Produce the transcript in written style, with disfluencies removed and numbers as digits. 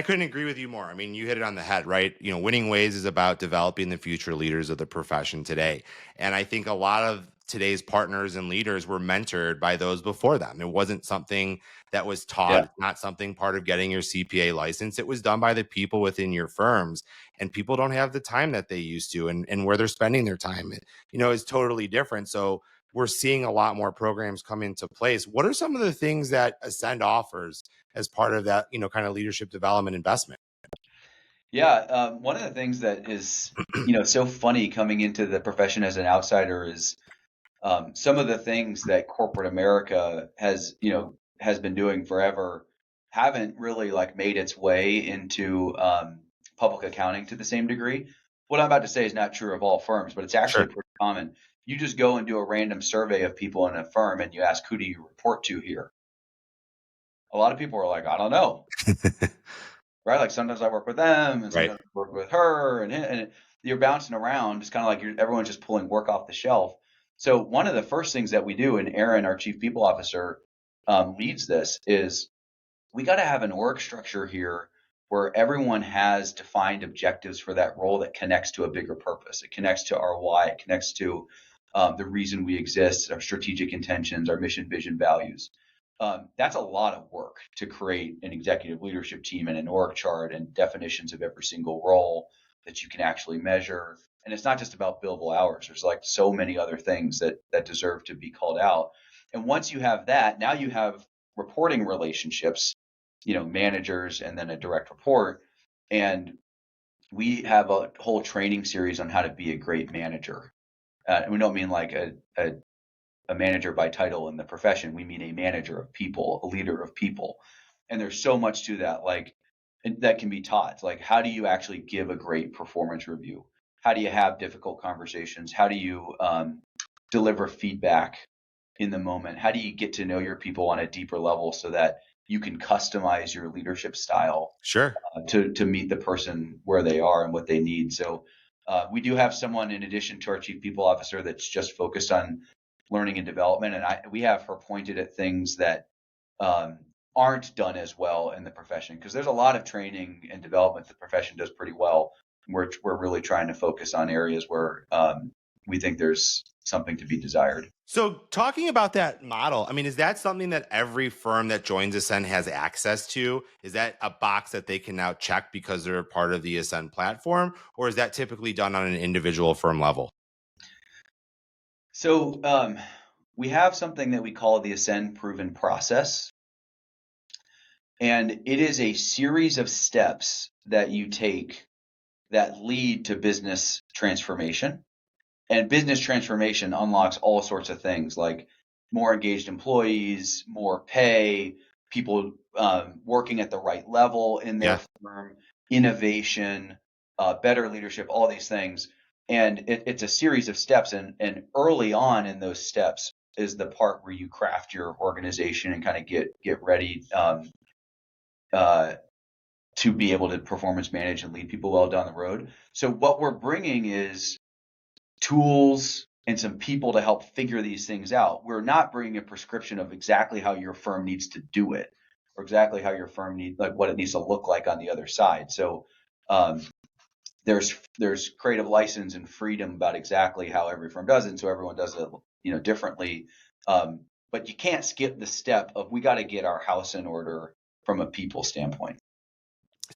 couldn't agree with you more. I mean, you hit it on the head, right? Winning ways is about developing the future leaders of the profession today. And I think a lot of today's partners and leaders were mentored by those before them. It wasn't something that was taught, Yeah. it's not something part of getting your CPA license. It was done by the people within your firms, and people don't have the time that they used to, and where they're spending their time, is totally different. So we're seeing a lot more programs come into place. What are some of the things that Ascend offers as part of that, kind of leadership development investment? Yeah. One of the things that is, so funny coming into the profession as an outsider is some of the things that corporate America has been doing forever haven't really like made its way into public accounting to the same degree. What I'm about to say is not true of all firms, but it's actually Sure. pretty common. You just go and do a random survey of people in a firm and you ask, who do you report to here? A lot of people are like, I don't know, right? Like sometimes I work with them and Right. sometimes I work with her and you're bouncing around. It's kind of like everyone's just pulling work off the shelf. So one of the first things that we do, and Aaron, our chief people officer, leads this, is we got to have an org structure here where everyone has defined objectives for that role that connects to a bigger purpose. It connects to our why. It connects to the reason we exist, our strategic intentions, our mission, vision, values. That's a lot of work to create an executive leadership team and an org chart and definitions of every single role that you can actually measure. And it's not just about billable hours. There's like so many other things that deserve to be called out. And once you have that, now you have reporting relationships, managers and then a direct report. And we have a whole training series on how to be a great manager. And we don't mean like a manager by title in the profession. We mean a manager of people, a leader of people. And there's so much to that, like that can be taught. Like, how do you actually give a great performance review? How do you have difficult conversations? How do you deliver feedback in the moment? How do you get to know your people on a deeper level so that you can customize your leadership style Sure. to meet the person where they are and what they need? So we do have someone in addition to our chief people officer that's just focused on learning and development, and we have her pointed at things that aren't done as well in the profession, because there's a lot of training and development the profession does pretty well. We're really trying to focus on areas where we think there's something to be desired. So talking about that model, I mean, is that something that every firm that joins Ascend has access to? Is that a box that they can now check because they're a part of the Ascend platform? Or is that typically done on an individual firm level? So we have something that we call the Ascend Proven Process. And it is a series of steps that you take that lead to business transformation. And business transformation unlocks all sorts of things like more engaged employees, more pay, people working at the right level in their Yeah. firm, innovation, better leadership, all these things. And it's a series of steps. And early on in those steps is the part where you craft your organization and kind of get ready uh, to be able to performance manage and lead people well down the road. So what we're bringing is tools and some people to help figure these things out. We're not bringing a prescription of exactly how your firm needs to do it or exactly how your firm needs, like what it needs to look like on the other side. So um, there's creative license and freedom about exactly how every firm does it. And so everyone does it, differently. But you can't skip the step of we got to get our house in order from a people standpoint.